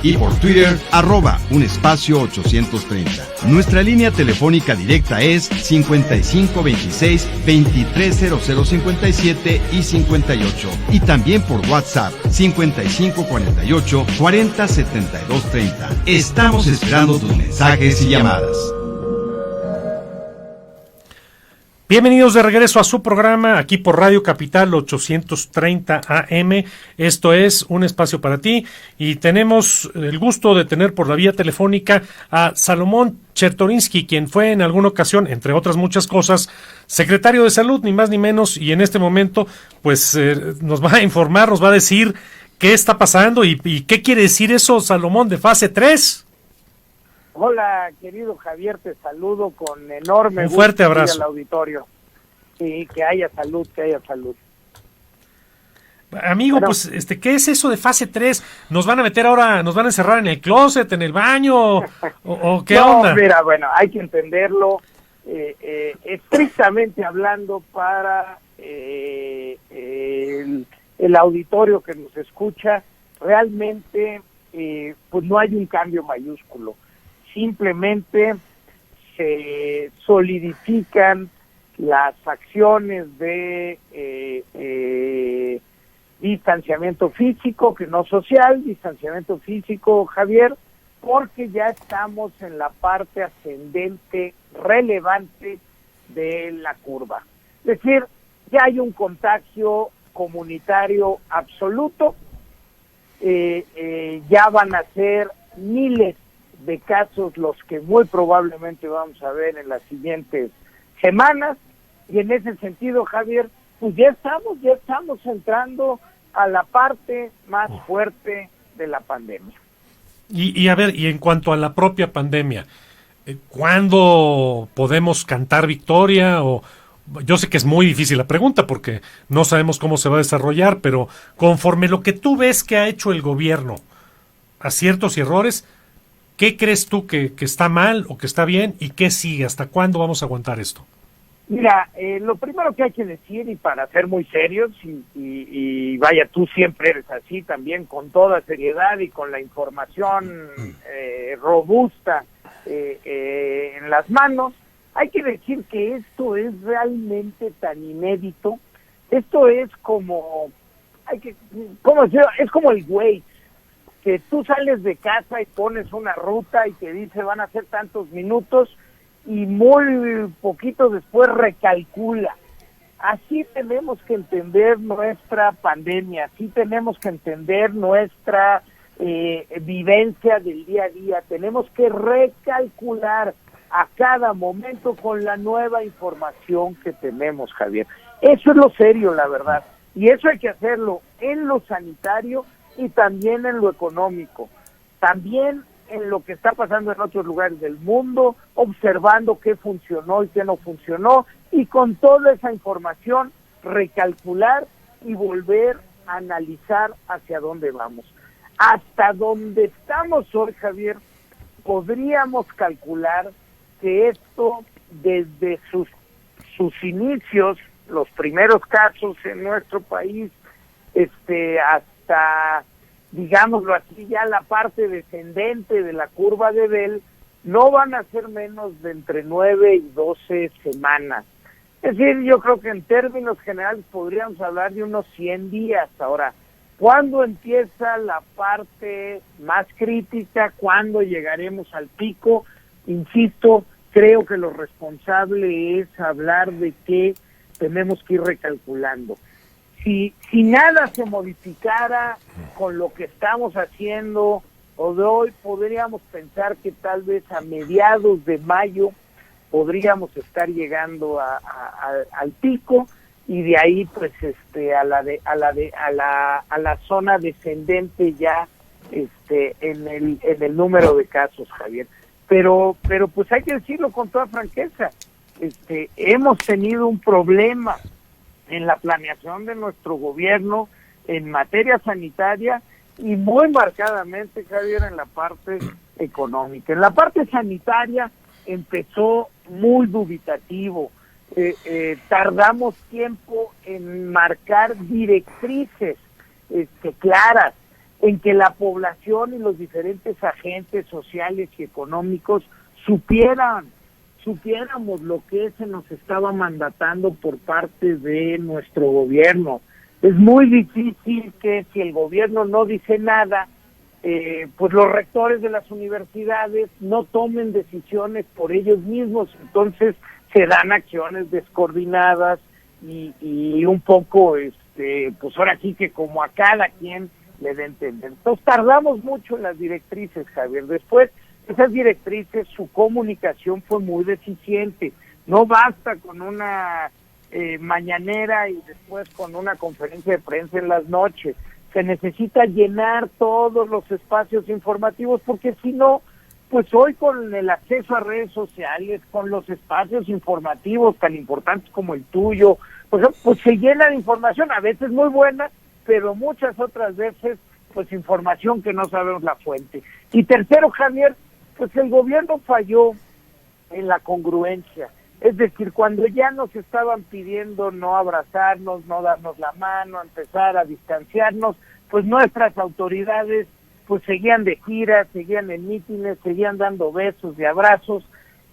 y por Twitter, @830. Nuestra línea telefónica directa es 5526-230057 y 58. Y también por WhatsApp, 5548-407230. Estamos esperando tus mensajes y llamadas. Bienvenidos de regreso a su programa, aquí por Radio Capital 830 AM. Esto es Un Espacio para Ti y tenemos el gusto de tener por la vía telefónica a Salomón Chertorinsky, quien fue en alguna ocasión, entre otras muchas cosas, secretario de Salud, ni más ni menos, y en este momento pues nos va a informar, nos va a decir qué está pasando y qué quiere decir eso, Salomón, de fase 3. Hola, querido Javier, te saludo con enorme gusto. Un fuerte abrazo. Al auditorio. Sí, que haya salud, que haya salud. Amigo, bueno, pues, ¿qué es eso de fase 3? ¿Nos van a meter ahora, nos van a encerrar en el closet, en el baño, o qué onda? Mira, bueno, hay que entenderlo, estrictamente hablando para el auditorio que nos escucha, realmente, pues no hay un cambio mayúsculo. Simplemente se solidifican las acciones de distanciamiento físico, que no social, distanciamiento físico, Javier, porque ya estamos en la parte ascendente relevante de la curva. Es decir, ya hay un contagio comunitario absoluto, ya van a ser miles de casos los que muy probablemente vamos a ver en las siguientes semanas, y en ese sentido, Javier, pues ya estamos entrando a la parte más fuerte de la pandemia. Y a ver, y en cuanto a la propia pandemia, ¿cuándo podemos cantar victoria? O yo sé que es muy difícil la pregunta porque no sabemos cómo se va a desarrollar, pero conforme lo que tú ves que ha hecho el gobierno, aciertos y errores, ¿qué crees tú que está mal o que está bien y qué sigue? ¿Hasta cuándo vamos a aguantar esto? Mira, lo primero que hay que decir, y para ser muy serios, y vaya, tú siempre eres así también, con toda seriedad y con la información robusta en las manos, hay que decir que esto es realmente tan inédito. Esto es como, ¿cómo decirlo? Es como el Waze, que tú sales de casa y pones una ruta y te dice van a ser tantos minutos y muy poquito después recalcula. Así tenemos que entender nuestra pandemia, así tenemos que entender nuestra vivencia del día a día. Tenemos que recalcular a cada momento con la nueva información que tenemos, Javier. Eso es lo serio, la verdad. Y eso hay que hacerlo en lo sanitario y también en lo económico, también en lo que está pasando en otros lugares del mundo, observando qué funcionó y qué no funcionó, y con toda esa información recalcular y volver a analizar hacia dónde vamos. Hasta donde estamos hoy, Javier, podríamos calcular que esto, desde sus inicios, los primeros casos en nuestro país, hasta, digámoslo así, ya la parte descendente de la curva de Bell, no van a ser menos de entre 9 y 12 semanas. Es decir, yo creo que en términos generales podríamos hablar de unos 100 días. Ahora, ¿cuándo empieza la parte más crítica? ¿Cuándo llegaremos al pico? Insisto, creo que lo responsable es hablar de que tenemos que ir recalculando. Si nada se modificara con lo que estamos haciendo o de hoy, podríamos pensar que tal vez a mediados de mayo podríamos estar llegando al pico, y de ahí pues a la zona descendente ya en el número de casos, Javier. Pero pues hay que decirlo con toda franqueza, hemos tenido un problema en la planeación de nuestro gobierno en materia sanitaria y muy marcadamente, Javier, en la parte económica. En la parte sanitaria empezó muy dubitativo, tardamos tiempo en marcar directrices claras, en que la población y los diferentes agentes sociales y económicos supiéramos lo que se nos estaba mandatando por parte de nuestro gobierno. Es muy difícil que si el gobierno no dice nada, pues los rectores de las universidades no tomen decisiones por ellos mismos, entonces se dan acciones descoordinadas y un poco, pues ahora sí que como a cada quien le dé entender. Entonces tardamos mucho en las directrices, Javier. Después, esas directrices, su comunicación fue muy deficiente. No basta con una mañanera y después con una conferencia de prensa en las noches. Se necesita llenar todos los espacios informativos, porque si no, pues hoy con el acceso a redes sociales, con los espacios informativos tan importantes como el tuyo, pues se llena de información, a veces muy buena, pero muchas otras veces, pues información que no sabemos la fuente. Y tercero, Javier, pues el gobierno falló en la congruencia. Es decir, cuando ya nos estaban pidiendo no abrazarnos, no darnos la mano, empezar a distanciarnos, pues nuestras autoridades pues seguían de gira, seguían en mítines, seguían dando besos y abrazos,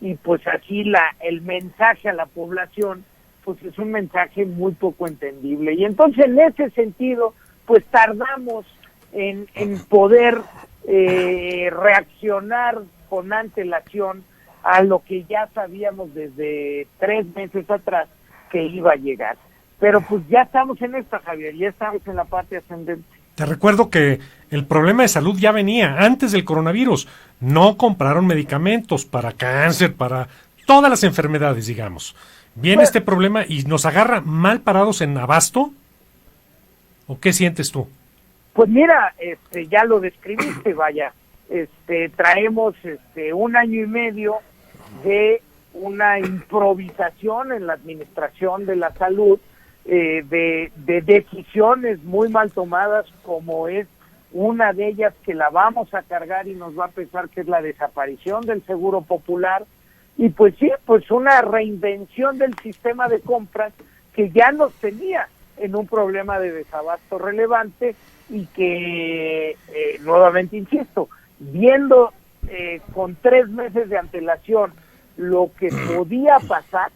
y pues así el mensaje a la población pues es un mensaje muy poco entendible. Y entonces en ese sentido pues tardamos en poder reaccionar con antelación a lo que ya sabíamos desde 3 meses atrás que iba a llegar. Pero pues ya estamos en esta, Javier, ya estamos en la parte ascendente. Te recuerdo que el problema de salud ya venía antes del coronavirus. No compraron medicamentos para cáncer, para todas las enfermedades, digamos. Viene este problema y nos agarra mal parados en abasto. ¿O qué sientes tú? Pues mira, ya lo describiste, vaya. Traemos 1 año y medio de una improvisación en la administración de la salud, de decisiones muy mal tomadas, como es una de ellas que la vamos a cargar y nos va a pesar, que es la desaparición del Seguro Popular, y pues sí, pues una reinvención del sistema de compras que ya nos tenía en un problema de desabasto relevante y que, nuevamente insisto, viendo con 3 meses de antelación lo que podía pasar,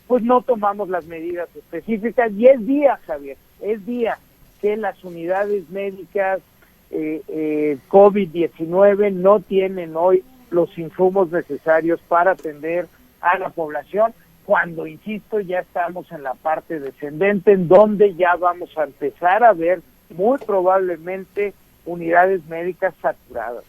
pues no tomamos las medidas específicas. Y es día, Javier, es día que las unidades médicas COVID-19 no tienen hoy los insumos necesarios para atender a la población, cuando, insisto, ya estamos en la parte descendente, en donde ya vamos a empezar a ver muy probablemente unidades médicas saturadas.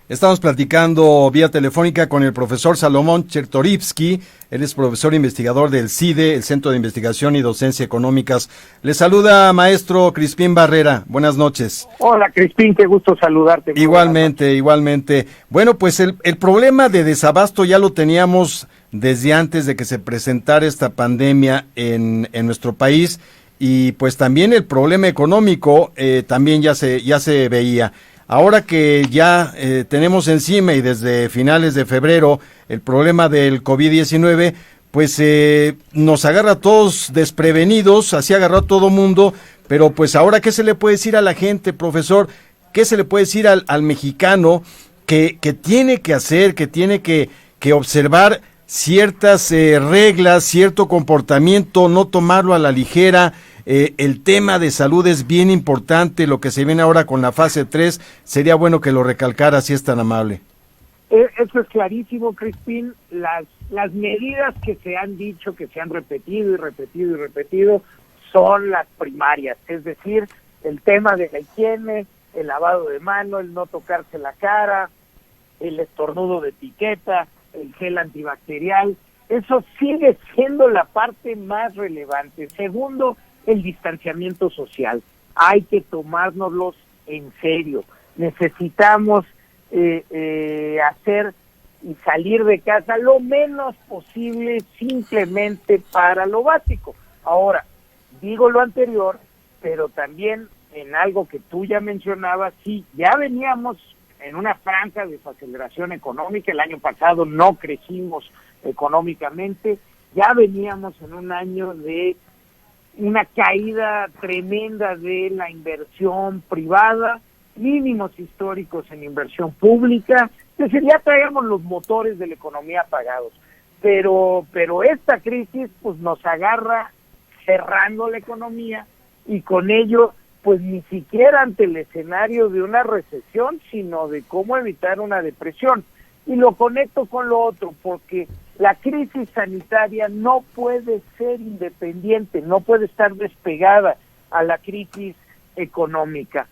Estamos platicando vía telefónica con el profesor Salomón Chertorivsky. Él es profesor investigador del CIDE, el Centro de Investigación y Docencia Económicas. Le saluda maestro Crispín Barrera. Buenas noches. Hola, Crispín, qué gusto saludarte. Igualmente. Bueno, pues el problema de desabasto ya lo teníamos desde antes de que se presentara esta pandemia en nuestro país, y pues también el problema económico también ya se veía. Ahora que ya tenemos encima, y desde finales de febrero, el problema del COVID-19, pues nos agarra a todos desprevenidos, así agarró a todo mundo, pero pues ahora, ¿qué se le puede decir a la gente, profesor? ¿Qué se le puede decir al mexicano que tiene que hacer, que tiene que observar ciertas reglas, cierto comportamiento, no tomarlo a la ligera? El tema de salud es bien importante, lo que se viene ahora con la fase 3, sería bueno que lo recalcara, si es tan amable. Eso es clarísimo, Crispín. Las medidas que se han dicho, que se han repetido y repetido, son las primarias, es decir, el tema de la higiene, el lavado de mano, el no tocarse la cara, el estornudo de etiqueta, el gel antibacterial. Eso sigue siendo la parte más relevante. Segundo, el distanciamiento social. Hay que tomárnoslos en serio. Necesitamos hacer y salir de casa lo menos posible, simplemente para lo básico. Ahora, digo lo anterior, pero también en algo que tú ya mencionabas, sí, ya veníamos en una franca desaceleración económica. El año pasado no crecimos económicamente, ya veníamos en un año de una caída tremenda de la inversión privada, mínimos históricos en inversión pública, es decir, ya traíamos los motores de la economía apagados, pero esta crisis pues nos agarra cerrando la economía y con ello pues ni siquiera ante el escenario de una recesión, sino de cómo evitar una depresión. Y lo conecto con lo otro, porque la crisis sanitaria no puede ser independiente, no puede estar despegada a la crisis económica.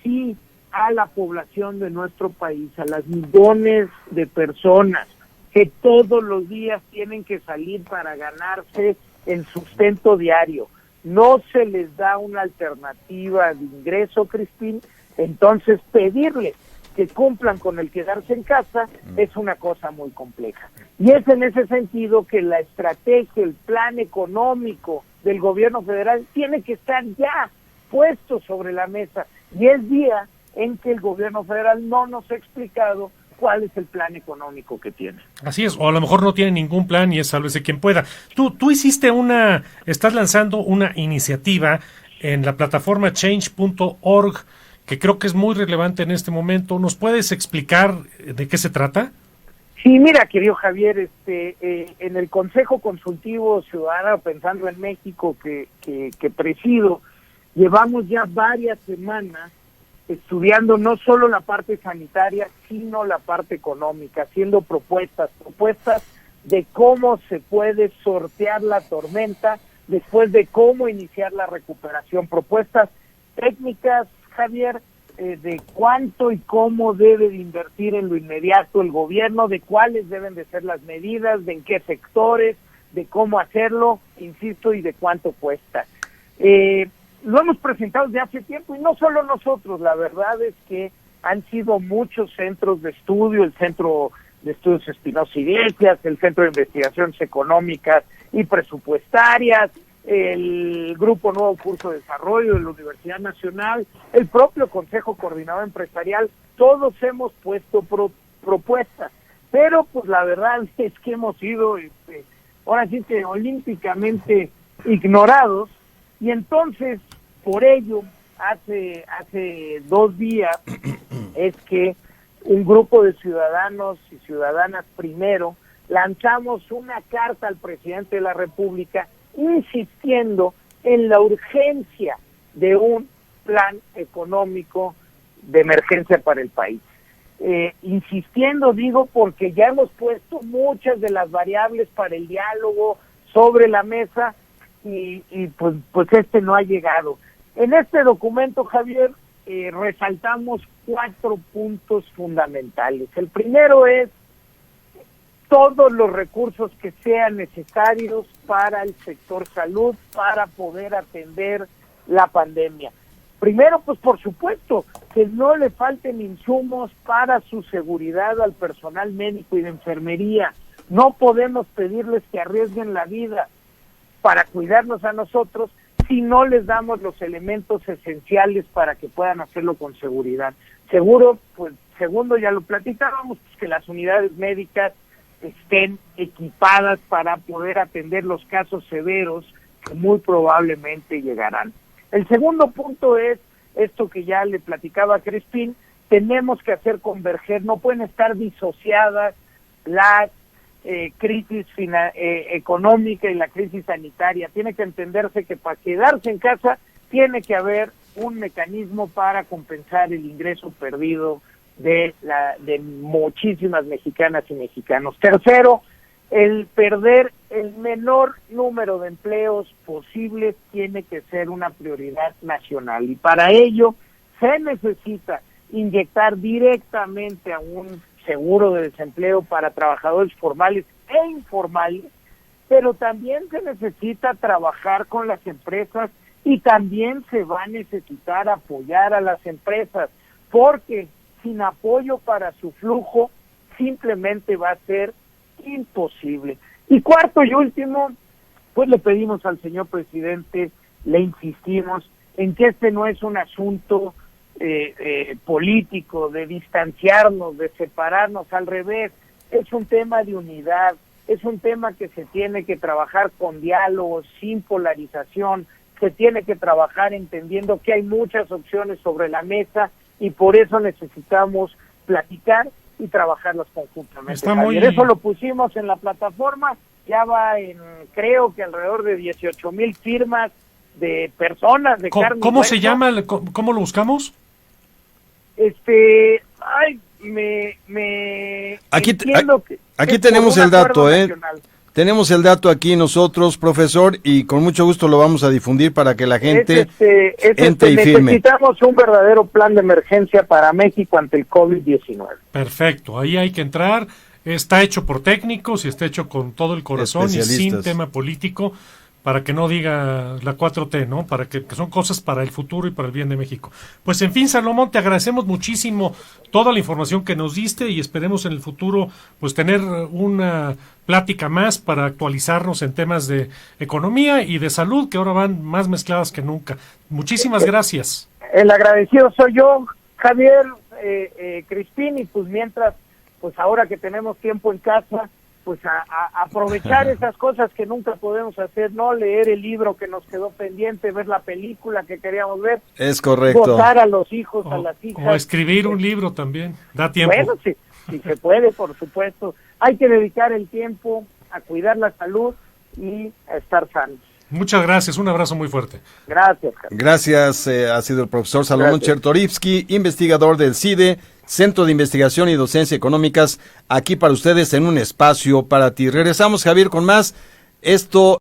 Sí, a la población de nuestro país, a las millones de personas que todos los días tienen que salir para ganarse el sustento diario, no se les da una alternativa de ingreso, Crispín, entonces pedirles que cumplan con el quedarse en casa es una cosa muy compleja. Y es en ese sentido que la estrategia, el plan económico del gobierno federal tiene que estar ya puesto sobre la mesa. Y es día en que el gobierno federal no nos ha explicado cuál es el plan económico que tiene. Así es, o a lo mejor no tiene ningún plan y es sálvese quien pueda. Tú estás lanzando una iniciativa en la plataforma change.org que creo que es muy relevante en este momento. ¿Nos puedes explicar de qué se trata? Sí, mira, querido Javier, en el Consejo Consultivo Ciudadano Pensando en México que presido, llevamos ya varias semanas estudiando no solo la parte sanitaria, sino la parte económica, haciendo propuestas de cómo se puede sortear la tormenta, después de cómo iniciar la recuperación, propuestas técnicas, Javier, de cuánto y cómo debe de invertir en lo inmediato el gobierno, de cuáles deben de ser las medidas, de en qué sectores, de cómo hacerlo, insisto, y de cuánto cuesta. Lo hemos presentado desde hace tiempo y no solo nosotros, la verdad es que han sido muchos centros de estudio, el Centro de Estudios Espinosa Iglesias, el Centro de Investigaciones Económicas y Presupuestarias, el Grupo Nuevo Curso de Desarrollo de la Universidad Nacional, el propio Consejo Coordinador Empresarial, todos hemos puesto propuestas, pero pues la verdad es que hemos sido, ahora sí que olímpicamente ignorados, y entonces, por ello, hace 2 días es que un grupo de ciudadanos y ciudadanas primero lanzamos una carta al presidente de la República insistiendo en la urgencia de un plan económico de emergencia para el país. Insistiendo, digo, porque ya hemos puesto muchas de las variables para el diálogo sobre la mesa y pues no ha llegado. En este documento, Javier, resaltamos 4 puntos fundamentales. El primero es todos los recursos que sean necesarios para el sector salud para poder atender la pandemia. Primero, pues por supuesto, que no le falten insumos para su seguridad al personal médico y de enfermería. No podemos pedirles que arriesguen la vida para cuidarnos a nosotros si no les damos los elementos esenciales para que puedan hacerlo con seguridad. Segundo, ya lo platicábamos, pues que las unidades médicas estén equipadas para poder atender los casos severos que muy probablemente llegarán. El segundo punto es esto que ya le platicaba a Crispín, tenemos que hacer converger, no pueden estar disociadas las crisis económica y la crisis sanitaria. Tiene que entenderse que para quedarse en casa tiene que haber un mecanismo para compensar el ingreso perdido de muchísimas mexicanas y mexicanos. Tercero, el perder el menor número de empleos posibles tiene que ser una prioridad nacional y para ello se necesita inyectar directamente a un seguro de desempleo para trabajadores formales e informales, pero también se necesita trabajar con las empresas y también se va a necesitar apoyar a las empresas, porque sin apoyo para su flujo simplemente va a ser imposible. Y cuarto y último, pues le pedimos al señor presidente, le insistimos en que este no es un asunto político, de distanciarnos, de separarnos, al revés, es un tema de unidad, es un tema que se tiene que trabajar con diálogo, sin polarización, se tiene que trabajar entendiendo que hay muchas opciones sobre la mesa y por eso necesitamos platicar y trabajarlas conjuntamente. Está Javier. muy... Eso lo pusimos en la plataforma, ya va en, creo que alrededor de 18,000 firmas de personas de carne. ¿Cómo se hueso. llama? ¿Cómo lo buscamos? Ay, Aquí entiendo que aquí es tenemos por un el dato, acuerdo nacional. Tenemos el dato aquí nosotros, profesor, y con mucho gusto lo vamos a difundir para que la gente entre y firme. Necesitamos un verdadero plan de emergencia para México ante el COVID-19. Perfecto, ahí hay que entrar. Está hecho por técnicos y está hecho con todo el corazón y sin tema político, para que no diga la 4T, ¿no? Para que son cosas para el futuro y para el bien de México. Pues en fin, Salomón, te agradecemos muchísimo toda la información que nos diste y esperemos en el futuro pues tener una plática más para actualizarnos en temas de economía y de salud, que ahora van más mezcladas que nunca. Muchísimas gracias. El agradecido soy yo, Javier, Crispín, y pues mientras, pues ahora que tenemos tiempo en casa, pues a aprovechar esas cosas que nunca podemos hacer, ¿no? Leer el libro que nos quedó pendiente, ver la película que queríamos ver. Es correcto. Gozar a los hijos, a las hijas. O escribir un libro también, da tiempo. Bueno, sí, si se puede, por supuesto. Hay que dedicar el tiempo a cuidar la salud y a estar sanos. Muchas gracias, un abrazo muy fuerte. Gracias, Javier. Gracias, ha sido el profesor Salomón Chertorivsky, investigador del CIDE, Centro de Investigación y Docencia Económicas, aquí para ustedes en un espacio para ti. Regresamos, Javier, con más. Esto